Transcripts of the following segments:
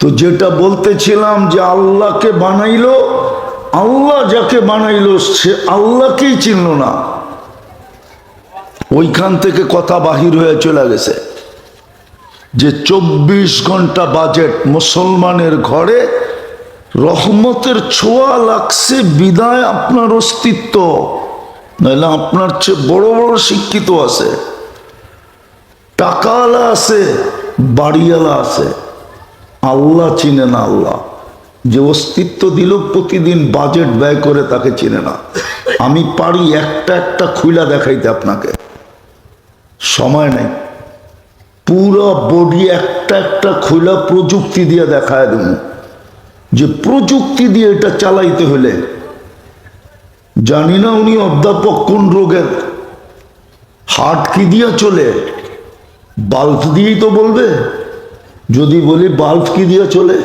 তো যেটা বলতেছিলাম যে আল্লাহকে বানাইলো, আল্লাহ যাকে বানাইলো সে আল্লাহকেই চিনল না, ওইখান থেকে কথা বাহির হয়ে চলে গেছে যে 24 ঘন্টা বাজেট মুসলমানের ঘরে রহমতের ছোঁয়া লাগছে বিদায় আপনার অস্তিত্ব, নাহলে আপনার চেয়ে বড় বড় শিক্ষিত আছে, টাকাওয়ালা আছে, বাড়িওয়ালা আছে, আল্লাহ চিনে না। আল্লাহ যে অস্তিত্ব দিল প্রতিদিন বাজেট ব্যয় করে তাকে চিনে না। আমি পারি একটা একটা খুইলা দেখাইতে, আপনাকে সময় নেই, পুরো বডি একটা একটা খুইলা প্রযুক্তি দিয়ে দেখায় দেব, যে প্রযুক্তি দিয়ে এটা চালাইতে হলে জানি না উনি অধ্যাপক কোন রোগের, হার্ট কি দিয়ে চলে, বাল্ব দিয়েই তো বলবে। যদি বলি বাল্ব কি দিয়ে চলে,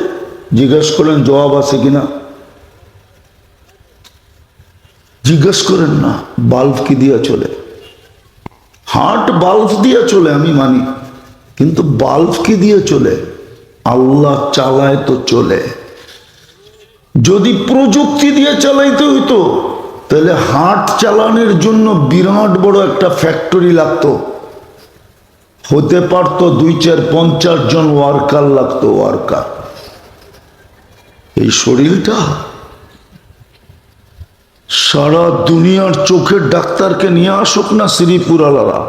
জিজ্ঞেস করেন জবাব আছে কিনা, জিজ্ঞেস করেন না বাল্ব কি দিয়ে চলে। হার্ট বাল্ব দিয়ে চলে আমি মানি, কিন্তু বাল্ব কি দিয়ে চলে, আল্লাহ চালায় তো চলে। যদি প্রযুক্তি দিয়ে চালাইতে হইতো তাহলে হার্ট চালানোর জন্য বিরাট বড় একটা ফ্যাক্টরি লাগতো, হতে পারতো 2-4-50 জন ওয়ার্কার লাগতো, ওয়ার্কার। এই শরীরটা সারা দুনিয়ার চোখের ডাক্তারকে নিয়ে আসুক না শ্রীপুরালারা,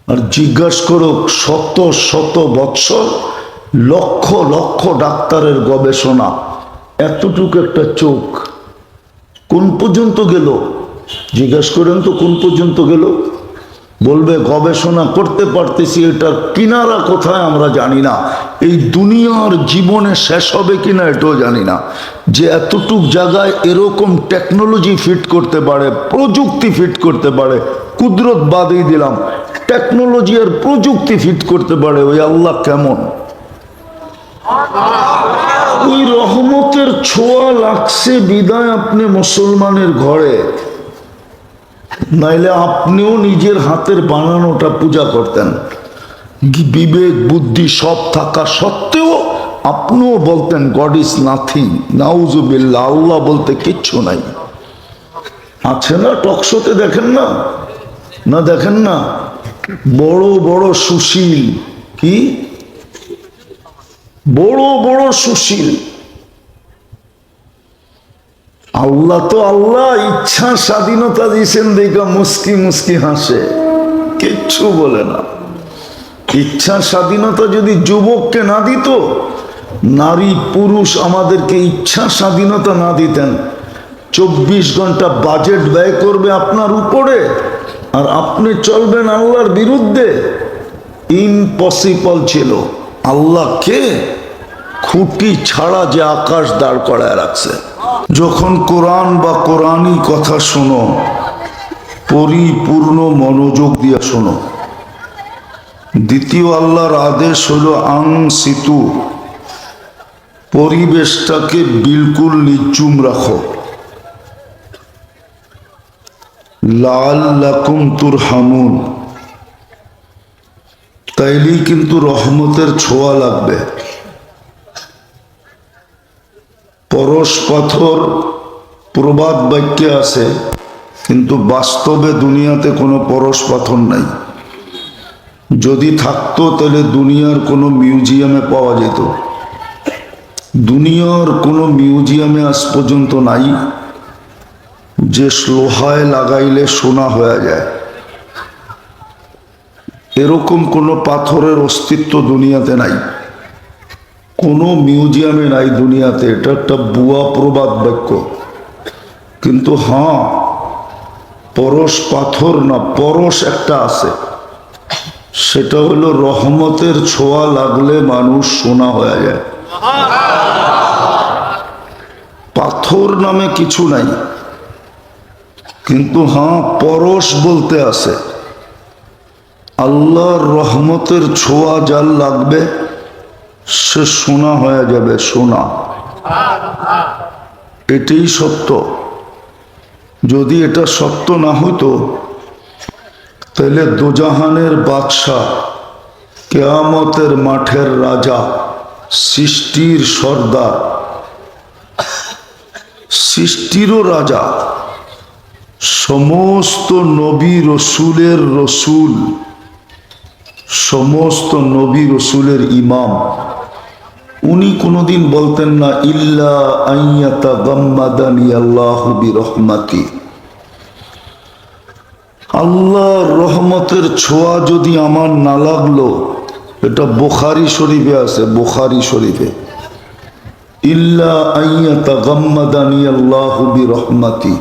আর জিজ্ঞাসা করুক শত শত বৎসর লক্ষ লক্ষ ডাক্তারের গবেষণা, এতটুকু একটা চোখ কোন পর্যন্ত গেল, জিজ্ঞাসা করেন তো কোন পর্যন্ত গেল। বলবে গবেষণা করতে পারতেছি, এটার কিনারা কোথায় আমরা জানি না, এই দুনিয়ার জীবনে শেষ হবে কিনা এটাও জানি না, যে এতটুক জায়গায় এরকম টেকনোলজি ফিট করতে পারে, প্রযুক্তি ফিট করতে পারে, কুদরত বাদেই দিলাম, টেকনোলজি আর প্রযুক্তি ফিট করতে পারে, ওই আল্লাহ কেমন। ওই রহমতের ছোঁয়া লাগছে বিদায় আপনি মুসলমানের ঘরে, নাইলে আপনিও নিজের হাতের বানানোটা পূজা করতেন। বিবেক বুদ্ধি সব থাকা সত্ত্বেও আপনিও বলতেন গড ইজ নাথিং, নাউজুবিল্লাহ, আল্লাহ বলতে কিচ্ছু নাই। আছে না টকশোতে, দেখেন না, না দেখেন না, বড় বড় সুশীল, কি বড় বড় সুশীল, আল্লাহ তো আল্লাহ ইচ্ছা স্বাধীনতা দিয়েছেন দেখা মুস্কি মুস্কি হাসে, কিচ্ছু বলে না। ইচ্ছা স্বাধীনতা যদি যুবককে না দিত, নারী পুরুষ আমাদেরকে ইচ্ছা স্বাধীনতা না দিতেন, 24 ঘন্টা বাজেট ব্যয় করবে আপনার উপরে আর আপনি চলবেন আল্লাহর বিরুদ্ধে, ইম্পসিবল ছিল। আল্লাহকে খুঁটি ছাড়া যে আকাশ দাঁড় করায় রাখছে। যখন কোরআন বা কোরআনই কথা শোনো, পরিপূর্ণ মনোযোগ দিয়ে শোনো। দ্বিতীয় আল্লাহর আদেশ হলো আং সিতু, পরিবেশটাকে বিলকুল নিচুম রাখো, লাআল্লাকুম তুরহামুন, তাইলেই কিন্তু রহমতের ছোঁয়া লাগবে। পরশ পাথর প্রবাদ বাক্যে আছে, কিন্তু বাস্তবে দুনিয়াতে কোনো পরশ পাথর নাই। যদি থাকতো তাহলে দুনিয়ার কোনো মিউজিয়ামে পাওয়া যেত। দুনিয়ার কোনো মিউজিয়ামে আজ পর্যন্ত নাই যে লোহায় লাগাইলে সোনা হয়ে যায়, এরকম কোনো পাথরের অস্তিত্ব দুনিয়াতে নাই, কোনো মিউজিয়ামে নাই দুনিয়াতে। এটা একটা বুয়া প্রবাদ বাক্য। কিন্তু হ্যাঁ, পরশ পাথর না, পরশ একটা আছে, সেটা হলো রহমতের ছোঁয়া লাগলে মানুষ সোনা হয়ে যায়। পাথর নামে কিছু নাই, কিন্তু হ্যাঁ পরশ বলতে আছে। আল্লাহর রহমতের ছোঁয়া যার লাগবে সে সোনা হয়ে যাবে, সোনা। এটাই সত্য। যদি এটা সত্য না হইতো তাহলে দোজাহানের বাদশাহ, কেয়ামতের মাঠের রাজা, সৃষ্টির সর্দার, সৃষ্টিরও রাজা, সমস্ত নবী রসুলের রসুল, সমস্ত নবী রসুলের ইমাম, উনি কোনোদিন বলতেন না ইল্লা আইয়াতা গাম্মাদানি আল্লাহু বিরহমাতি, আল্লাহর রহমতের ছোঁয়া যদি আমার না লাগলো। এটা বুখারী শরীফে আছে, বুখারী শরীফে, ইল্লা আইয়াতা গাম্মাদানি আল্লাহু বিরহমাতি,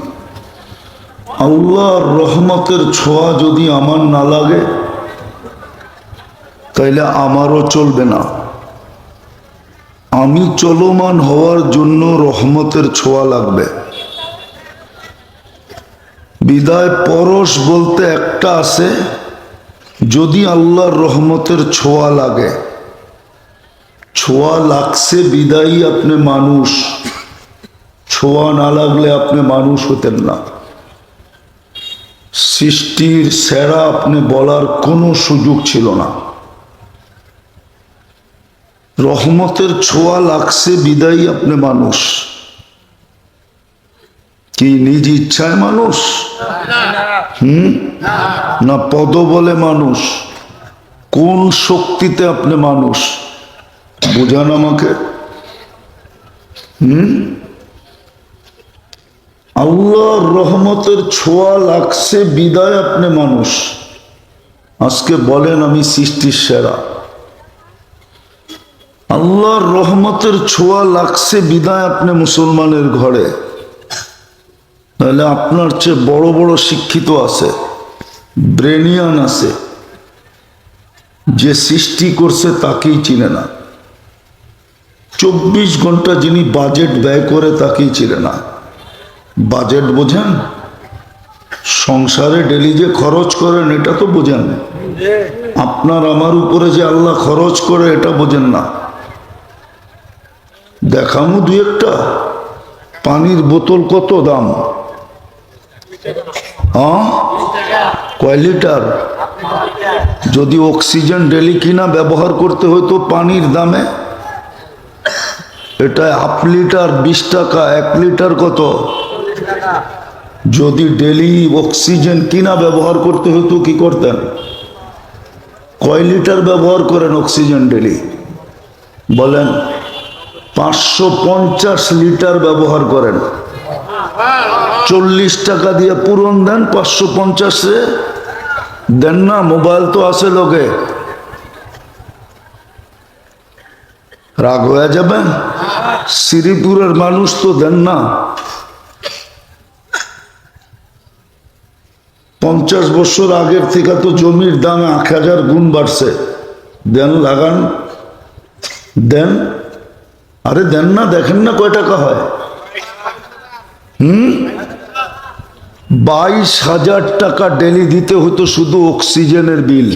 আল্লাহর রহমতের ছোঁয়া যদি আমার না লাগে তাইলে আমারও চলবে না। আমি চলমান হওয়ার জন্য রহমতের ছোঁয়া লাগবে। বিদায় পরশ বলতে একটা আছে, যদি আল্লাহর রহমতের ছোঁয়া লাগে, ছোঁয়া লাগছে বিদায়ী আপনি মানুষ, ছোঁয়া না লাগলে আপনি মানুষ হতেন না। সৃষ্টির সেরা আপনি বলার কোনো সুযোগ ছিল না। রহমতের ছোঁয়া লাগছে বিদায়ী আপনি মানুষ। কি নিজ ইচ্ছায় মানুষ? না পদ বলে মানুষ? কোন শক্তিতে আপনি মানুষ বোঝান আমাকে। আল্লাহর রহমতের ছোঁয়া লাগছে বিদায় আপনি মানুষ। আজকে বলেন আমি সৃষ্টির সেরা। আল্লাহর রহমতের ছোঁয়া লাগছে বিদায় আপনি মুসলমানের ঘরে। তাহলে আপনার চেয়ে বড় বড় শিক্ষিত আছে, ব্রেনিয়ান আছে, যে সৃষ্টি করছে তাকেই চিনে না। 24 ঘন্টা যিনি বাজেট ব্যয় করে তাকেই চিনে না। বাজেট বোঝেন? সংসারে ডেলি যে খরচ করেন এটা তো বোঝেন। আপনার আমার উপরে যে আল্লাহ খরচ করে এটা বোঝেন না। দেখামু দুই একটা। পানির বোতল কত দাম? কয় লিটার? যদি অক্সিজেন ডেলি কিনা ব্যবহার করতে হতো পানির দামে, এটা 1/2 লিটার 20 টাকা। 1 লিটার কত? যদি ডেলি অক্সিজেন কিনা ব্যবহার করতে হতো কি করতেন? কয় লিটার ব্যবহার করেন অক্সিজেন ডেলি বলেন? 550 লিটার ব্যবহার করেন। 40 টাকা দিয়ে পূরণ দেন, 550 দেন না? মোবাইল তো আছে লোকে, রাগ হয়ে যাবেন। শ্রীপুরের মানুষ তো দেন না। 50 বছর আগের থেকে তো জমির দাম 1000 গুণ বাড়ছে। দেন, লাগান, দেন। আরে দেন না, দেখেন না কয় টাকা হয়। 22,000 টাকা ডেলি দিতে হতো শুধু অক্সিজেনের বিল।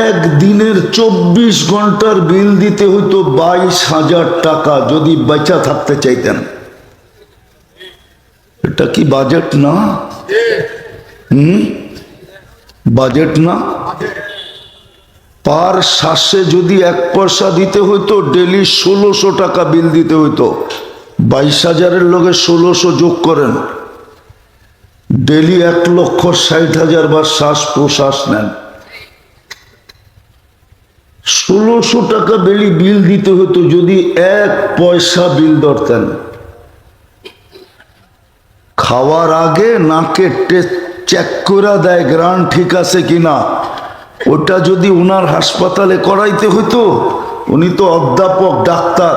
একদিনের 24 ঘন্টার বিল দিতে হইতো 22,000 টাকা যদি বেঁচে থাকতে চাইতেন। এটা কি বাজেট না? বাজেট না? পার শ্বাসে যদি 1 পয়সা দিতে হইতো ডেলি 1600 টাকা বিল দিতে হইতো। 22,000-এর লগে 1600 যোগ করেন, ডেলি 1,60,000 বার শ্বাস প্রশ্বাস নেন। 1600 টাকা ডেলি বিল দিতে হতো যদি 1 পয়সা বিল ধরতেন। খাওয়ার আগে নাকে চেক করে দেয় গ্রান ঠিক আছে কিনা, ওটা যদি উনার হাসপাতালে করাইতে হইতো, উনি তো অধ্যাপক ডাক্তার,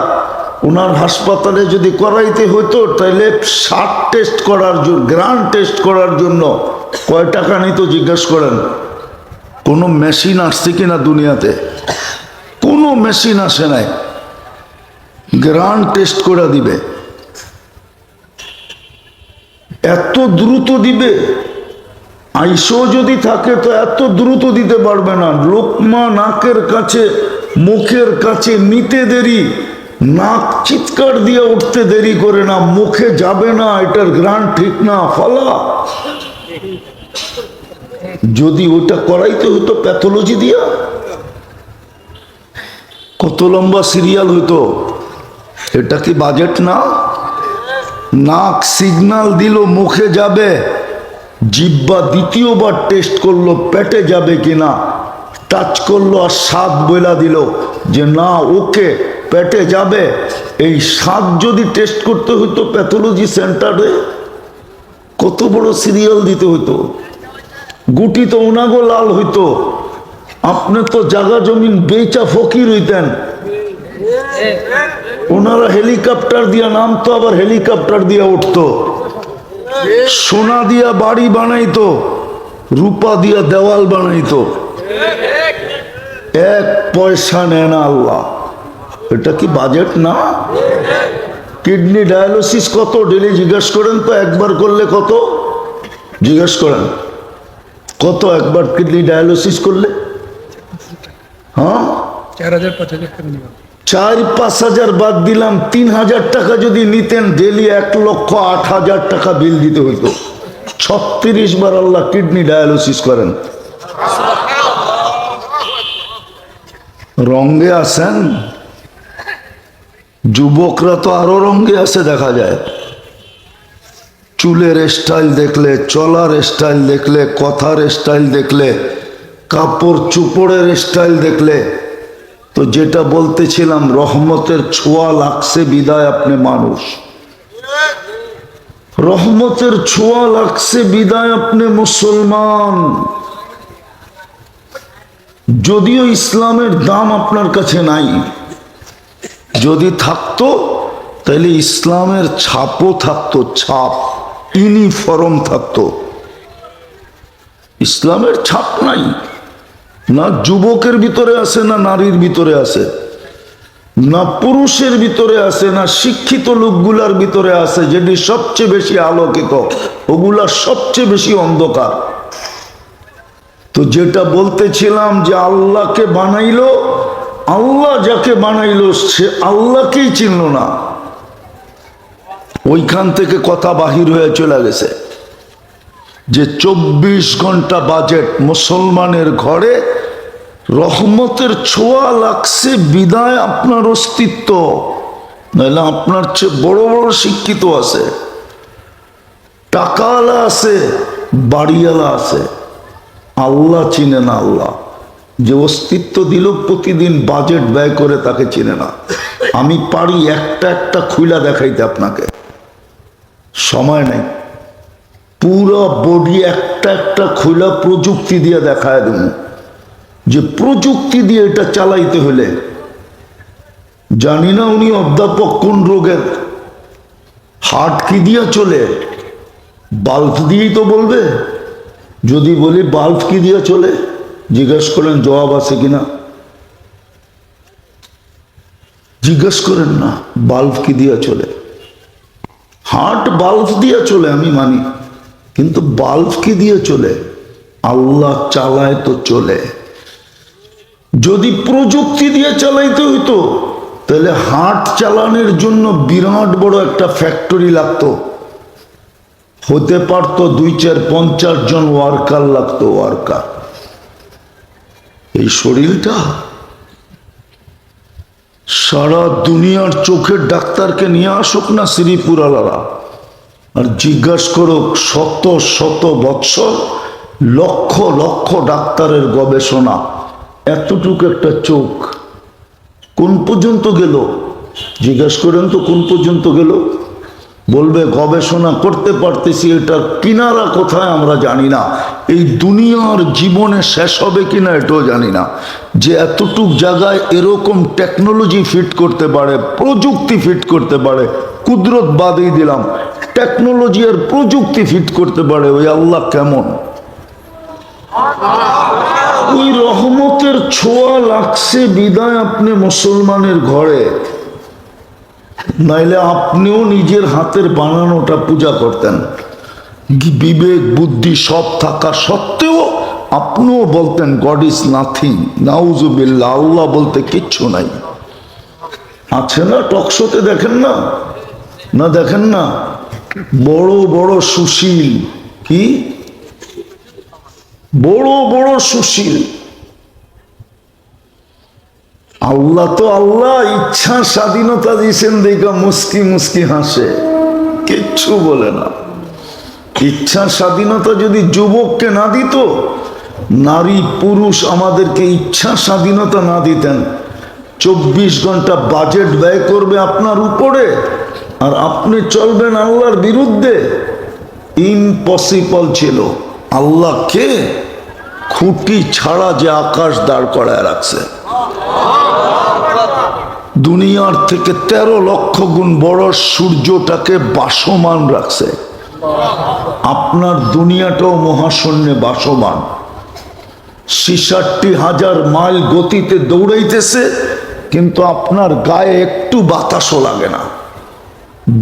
উনার হাসপাতালে যদি করাইতে হইতো তাহলে 60 টেস্ট করার জন্য, গ্রান টেস্ট করার জন্য কয় টাকা নিত জিজ্ঞেস করেন? কোনো মেশিন আসছে কিনা দুনিয়াতে? কোনো মেশিন আসে নাই, গ্রান টেস্ট করে দিবে। এত দ্রুত দিবে, আইসো যদি থাকে তো এত দ্রুত দিতে পারবে না। লোকমা নাকের কাছে, মুখের কাছে নিতে দেরি, নাক চিৎকার দিয়ে উঠতে দেরি করে না, মুখে যাবে না, এটার গ্রান ঠিক না, ফলা। যদি ওটা করাইতে হতো প্যাথোলজি দিয়া, কত লম্বা সিরিয়াল হইতো। এটা কি বাজেট না? নাক সিগন্যাল দিল মুখে যাবে, জিহ্বা দ্বিতীয়বার টেস্ট করলো পেটে যাবে কিনা, টাচ করলো আর স্বাদ বইলা দিল যে না ওকে পেটে যাবে। এই স্বাদ যদি টেস্ট করতে হতো প্যাথোলজি সেন্টারে, কত বড় সিরিয়াল দিতে হতো। গুটি তো ওনাগো লাল হইতো, আপনি তো জাগা জমিন বেচা ফকির হইতেন। ওনারা হেলিকপ্টার দিয়া নামতো, আবার হেলিকপ্টার দিয়া উঠতো। সোনা দিয়া বাড়ি বানাইতো, রূপা দিয়া দেওয়াল বানাইতো। এক পয়সা নেয় না আল্লাহ। এটা কি বাজেট না? কিডনি ডায়ালিসিস কত ডেলি জিজ্ঞেস করেন তো, একবার করলে কত জিজ্ঞেস করেন, কত একবার কিডনি ডায়ালিসিস করলে? হ্যাঁ 4,000-5,000 বাদ দিলাম, 3,000 টাকা যদি নিতেন ডেলি 1,08,000 টাকা বিল দিতে হইতো। 36 বার আল্লাহ কিডনি ডায়ালিসিস করেন। রঙ্গে আছেন, যুবকরা তো আরো রঙ্গে আছে দেখা যায়। চুলের স্টাইল দেখলে, চলার স্টাইল দেখলে, কথার স্টাইল দেখলে, কাপড় চুপড়ের স্টাইল দেখলে, তো যেটা বলতেছিলাম রহমতের ছোঁয়া লাগছে বিদায় আপনি মানুষ, রহমতের ছোঁয়া লাগছে বিদায় আপনি মুসলমান। যদিও ইসলামের দাম আপনার কাছে নাই, যদি থাকতো তাহলে ইসলামের ছাপও থাকতো, ছাপ ইউনিফর্ম থাকতো। ইসলামের ছাপ নাই, না যুবকের ভিতরে আছে, না নারীর ভিতরে আছে, না পুরুষের ভিতরে আছে, না শিক্ষিত লোকগুলার ভিতরে আছে। যেটি সবচেয়ে বেশি আলোকিত, ওগুলা সবচেয়ে বেশি অন্ধকার। তো যেটা বলতেছিলাম যে আল্লাহকে বানাইলো, আল্লাহ যাকে বানাইলো সে আল্লাহকেই চিনল না। ওইখান থেকে কথা বাহির হয়ে চলে গেছে যে 24 ঘন্টা বাজেট মুসলমানের ঘরে, রহমতের ছোঁয়া লাগছে বিদায় আপনার অস্তিত্ব। নাহলে আপনার চেয়ে বড় বড় শিক্ষিত আছে, টাকাওয়ালা আছে, বাড়িওয়ালা আছে, আল্লাহ চিনে না। আল্লাহ যে অস্তিত্ব দিল প্রতিদিন বাজেট ব্যয় করে তাকে চিনে না। আমি পারি একটা একটা খুইলা দেখাইতে, আপনাকে সময় নেই। পুরো বডি একটা একটা খুইলা প্রযুক্তি দিয়ে দেখায় দেব, যে প্রযুক্তি দিয়ে এটা চালাইতে হলে। জানি না উনি অধ্যাপক কোন রোগের, হার্ট কি দিয়ে চলে, বাল্ব দিয়েই তো বলবে। যদি বলি বাল্ব কি দিয়ে চলে, জিজ্ঞেস করেন জবাব আছে কিনা, জিজ্ঞেস করেন না বাল্ব কি দিয়ে চলে। হার্ট বাল্ব দিয়ে চলে আমি মানি, কিন্তু বাল্ব কি দিয়ে চলে? আল্লাহ চালায় তো চলে। যদি প্রযুক্তি দিয়ে চালাইতে হইতো তাহলে হার্ট চালানোর জন্য বিরাট বড় একটা ফ্যাক্টরি লাগতো, হতে পারতো 2-4-50 জন ওয়ার্কার লাগতো, ওয়ার্কার। এই শরীরটা সারা দুনিয়ার চোখের ডাক্তারকে নিয়ে আসুক না শ্রীপুরালারা, আর জিজ্ঞাসা করুক শত শত বৎসর লক্ষ লক্ষ ডাক্তারের গবেষণা, এতটুকু একটা চোখ কোন পর্যন্ত গেল? জিজ্ঞাসা করেন তো কোন পর্যন্ত গেল? বলবে গবেষণা করতে পারতেছি, এটার কিনারা কোথায় আমরা জানি না, এই দুনিয়ার জীবনে শেষ হবে কিনা এটাও জানি না। যে এতটুক জায়গায় এরকম টেকনোলজি ফিট করতে পারে, প্রযুক্তি ফিট করতে পারে, কুদরত বাদই দিলাম, টেকনোলজি আর প্রযুক্তি ফিট করতে পারে, ওই আল্লাহ কেমন? ওই রহমতের ছোঁয়া লাগছে বিদায় আপনি মুসলমানের ঘরে, নাইলে আপনিও নিজের হাতের বানানোটা পূজা করতেন। বিবেক বুদ্ধি সব থাকা সত্ত্বেও আপনিও বলতেন গড ইজ নাথিং, নাউজুবিল্লাহ, আল্লাহ বলতে কিচ্ছু নাই। আছে না টকশোতে, দেখেন না? না দেখেন না? বড় বড় সুশীল, কি বড় বড় সুশীল। আল্লাহ তো আল্লাহ ইচ্ছা স্বাধীনতা দিয়েছেন দেখা মুস্কি মুস্কি হাসে, কিচ্ছু বলে না। ইচ্ছা স্বাধীনতা যদি যুবককে না দিত, নারী পুরুষ আমাদেরকে ইচ্ছা স্বাধীনতা না দিতেন, 24 ঘন্টা বাজেট ব্যয় করবে আপনার উপরে আর আপনি চলবেন আল্লাহর বিরুদ্ধে, ইম্পসিবল ছিল। আল্লাহকে খুঁটি ছাড়া যে আকাশ দাঁড় করায় রাখছে, দুনিয়ার থেকে 13 লক্ষ গুণ বড় সূর্যটাকে বাসমান রাখছে। আপনার দুনিয়াটাও মহাশূন্যে বাসমান, 66,000 মাইল গতিতে দৌড়াইতেছে, কিন্তু আপনার গায়ে একটু বাতাসও লাগে না।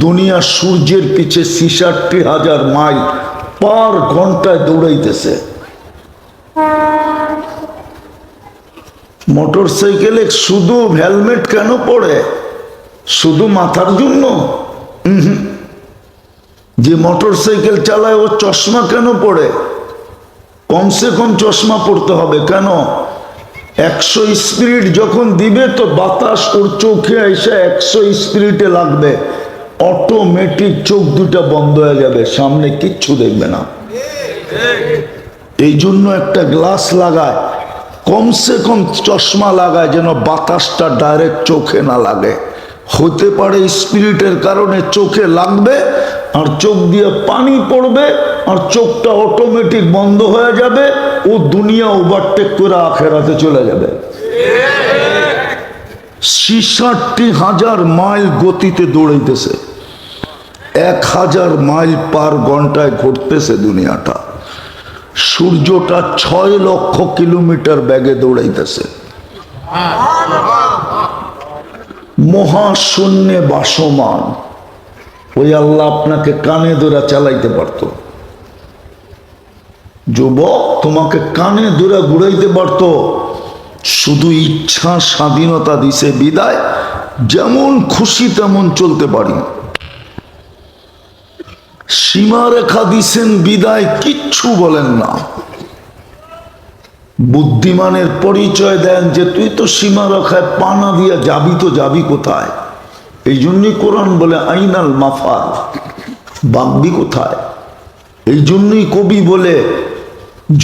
দুনিয়া সূর্যের পিছে 66,000 মাইল পার ঘন্টায় দৌড়াইতেছে। মোটর সাইকেলে শুধু হেলমেট কেন পড়ে? শুধু মাথার জন্য? যে মোটর সাইকেল চালায় ও চশমা কেন পড়ে? কমসে কম চশমা পড়তে হবে কেন? 100 স্পিরিট যখন দিবে তো বাতাস ওর চোখে এসে 100 স্পিরিটে লাগবে, অটোমেটিক চোখ দুটা বন্ধ হয়ে যাবে, সামনে কিচ্ছু দেখবে না। এই জন্য একটা গ্লাস লাগায়, কমসে কম চশমা লাগায় যেন বাতাসটা ডাইরেক্ট চোখে না লাগে। হতে পারে স্পিরিটের কারণে চোখে লাগবে আর চোখ দিয়ে পানি পড়বে আর চোখটা অটোমেটিক বন্ধ হয়ে যাবে, ও দুনিয়া ওভারটেক করে আখেরাতে চলে যাবে। 66,000 মাইল গতিতে দৌড়াইতেছে, 1000 মাইল পার ঘন্টায় ঘুরতেছে দুনিয়াটা। সূর্যটা 6 লক্ষ কিলোমিটার বেগে দৌড়াইতেছে, মহাশূন্যে বাসমান। ওই আল্লাহ আপনাকে কানে ধরে চালাইতে পারত, যুবক তোমাকে কানে ধরে ঘুরাইতে পারত, শুধু ইচ্ছা স্বাধীনতা দিছে বিদায় যেমন খুশি তেমন চলতে পারি। সীমারেখা দিছেন বিদায় কিচ্ছু বলেন না। বুদ্ধিমানের পরিচয় দেন যে তুই তো সীমারেখায় পানা দিয়া যাবি, তো যাবি কোথায়? এই জন্যই কোরআন বলে আইনাল মাফার, বাগবি কোথায়? এই জন্যই কবি বলে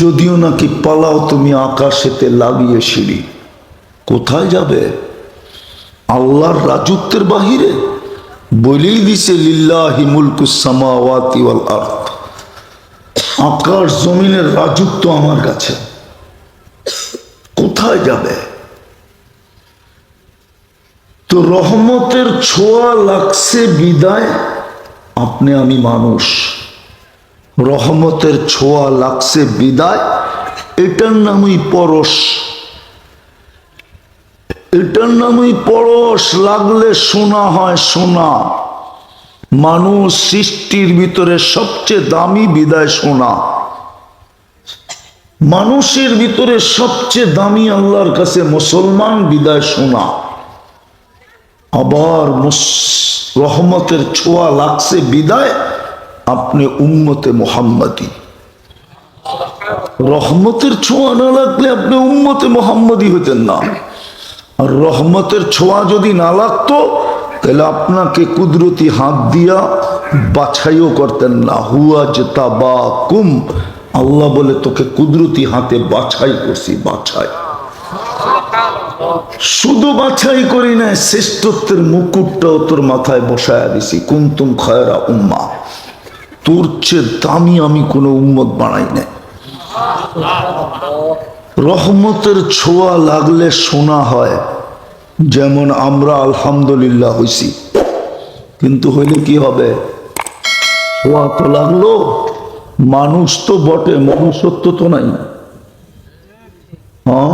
যদিও নাকি পালাও তুমি আকাশেতে লাগিয়ে সিঁড়ি, কোথায় যাবে? আল্লাহর রাজত্বের বাহিরে? বলেই দিছে লিল্লাহি মুলকুস সামাওয়াতি ওয়াল আরদ, আকাশ জমিনের রাজত্ব আমার কাছে, কোথায় যাবে? তো রহমতের ছোঁয়া লাগছে বিদায়, আপনি আমি মানুষ, রহমতের ছোঁয়া লাগছে বিদায়, এটার নামই পরশ। এটার নামই পরশ। লাগলে সোনা হয় সোনা। মানুষ সৃষ্টির ভিতরে সবচেয়ে দামি বিদায় সোনা। মানুষের ভিতরে সবচেয়ে দামি আল্লাহর কাছে মুসলমান, বিদায় সোনা। আবার রহমতের ছোঁয়া লাগছে বিদায়, আপনি উম্মতে মুহাম্মাদি। রহমতের ছোঁয়া না লাগলে আপনি উম্মতে মুহাম্মাদি হতেন না। আর রহমতের ছোঁয়া যদি না লাগতো তাহলে আপনাকে কুদরতি হাত দিয়া বাছাইও করতেন না। হুয়া জতাবাকুম, আল্লাহ বলে তোকে কুদরতি হাতে বাছাই করছি, বাছাই। শুধু বাছাই করি না, শ্রেষ্ঠত্বের মুকুটটাও তোর মাথায় বসায়া দিছি। কুনতুম খায়রা উম্মাহ, তোর চেয়ে দামি আমি কোনো উম্মত বানাই নাই। রহমতের ছোঁয়া লাগলে শোনা হয়, যেমন আমরা আলহামদুলিল্লাহ হইছি, কিন্তু হইলে কি হবে? ছোঁয়া তো লাগলো, মানুষ তো বটে, মনুষ্যত্ব তো নাই। হ্যাঁ,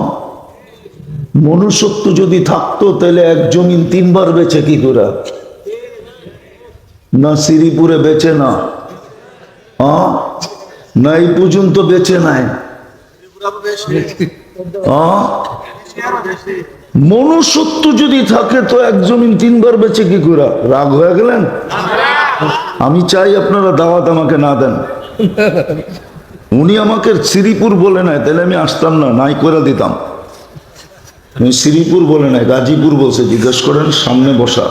মনুষ্যত্ব যদি থাকতো তাহলে এক জমিন 3 বার বেচে কি করে? না শ্রীপুরে বেচে না, হ্যাঁ, না এই পর্যন্ত বেচে নাই। মনুষ্যত্ব যদি থাকে তো এক জমিন 3 বার বেচে কি করে? রাগ হয়ে গেলেন? আমি চাই আপনারা দাওয়াত আমাকে না দেন, উনি আমাকে শ্রীপুর বলে নাই, তাহলে আমি আসতাম না, নাই করে দিতাম। উনি শ্রীপুর বলে নাই, গাজীপুর বলছে। জিজ্ঞেস করেন সামনে বসা,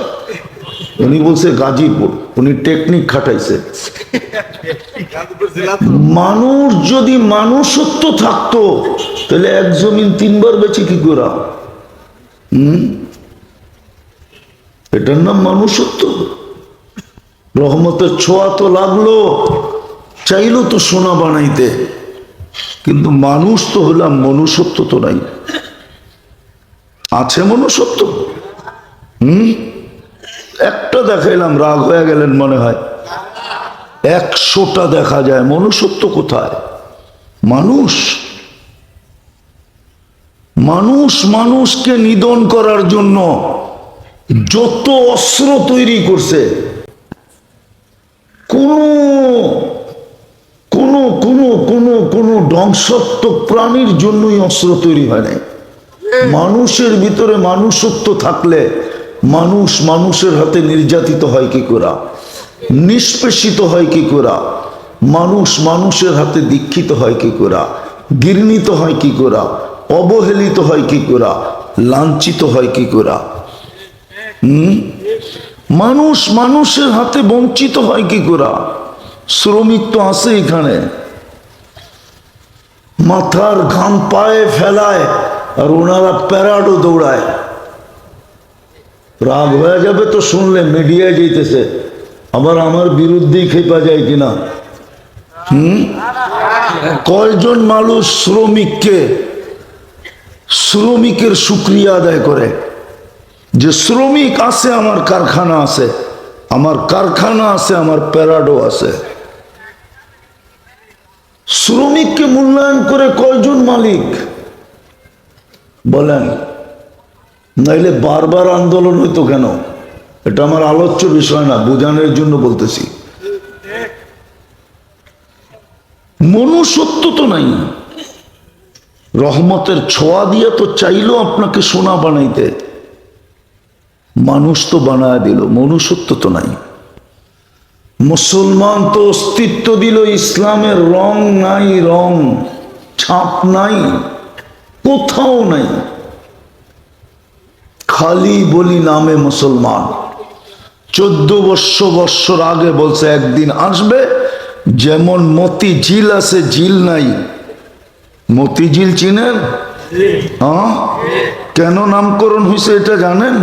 উনি বলছে গাজীপুর। উনি টেকনিক খাটাইছে। মানুষ যদি মানুষত্ব থাকতো তাহলে এক জমিন তিনবার বেচে কি করা? এটার নাম মানুষত্ব। রহমতের ছোঁয়া তো লাগলো, চাইলো তো সোনা বানাইতে, কিন্তু মানুষ তো হলাম, মনুষ্যত্ব তো নাই। আছে মনুষ্যত্ব? একটা দেখাইলাম, রাগ হয়ে গেলেন মনে হয়। 100টা দেখা যায়, মনুষ্যত্ব কোথায়? মানুষ মানুষ মানুষকে নিধন করার জন্য যত অস্ত্র তৈরি করছে, কোন ধ্বংসাত্মক প্রাণীর জন্যই অস্ত্র তৈরি হয় নাই। মানুষের ভিতরে মানুষত্ব থাকলে মানুষ মানুষের হাতে নির্যাতিত হয় কি করে, নিষ্পেষিত হয় কি করে, মানুষ মানুষের হাতে দীক্ষিত হয় কি করে, ঘৃণিত হয় কি করে, অবহেলিত হয় কি করে, লাঞ্ছিত হয় কি করে, মানুষ মানুষের হাতে বঞ্চিত হয় কি করে। শ্রমিক তো আছে এখানে, মাথার ঘাম পায়ে ফেলায়, আর ওনারা প্যারাডো দৌড়ায়। রাগ হয়ে যাবে তো শুনলে, মিডিয়ায় যেতেছে, আবার আমার বিরুদ্ধেই খেপা যায় কিনা। কয়জন মানুষ শ্রমিকের শুকরিয়া আদায় করে যে শ্রমিক আছে, আমার কারখানা আছে, আমার কারখানা আছে, আমার প্যারাডো আছে। শ্রমিককে মূল্যায়ন করে কয়জন মালিক বলেন? নাইলে বারবার আন্দোলন হইতো কেন? এটা আমার আলোচ্য বিষয় না, বোঝানোর জন্য বলতেছি। মনুষ্যত্ব তো নাই। রহমতের ছোঁয়া দিয়ে তো চাইলো আপনাকে সোনা বানাইতে, মানুষ তো বানায় দিল, মনুষ্যত্ব তো নাই। মুসলমান তো অস্তিত্ব দিল, ইসলামের রং নাই, রং ছাপ নাই, কোথাও নাই, খালি বলি নামে মুসলমান। 14 বৎসর আগে বলছে একদিন আসবে, যেমন মতি ঝিল আছে, ঝিল নাই। মতি ঝিল চিনেন? হ্যাঁ, কেন নামকরণ হয়েছে এটা জানেন?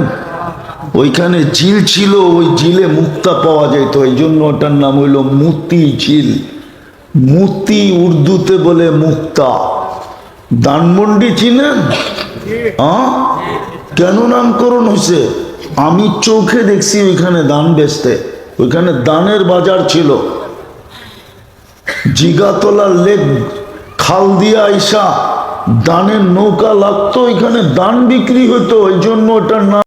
ওইখানে ঝিল ছিল, ওই ঝিলে মুক্তা পাওয়া যেত, এই জন্য ওটার নাম হইল মতি ঝিল। মুতি উর্দুতে বলে মুক্তা। ধানমন্ডি চিনেন? হ্যাঁ, কেন নামকরণ হয়েছে? আমি চোখে দেখছি ওইখানে ধান বেচতে, ওইখানে ধানের বাজার ছিল। জিগাতলার লেক খাল দিয়ে আইসা ধানের নৌকা লাগতো, ওইখানে ধান বিক্রি হতো, ওই জন্য ওটার নাম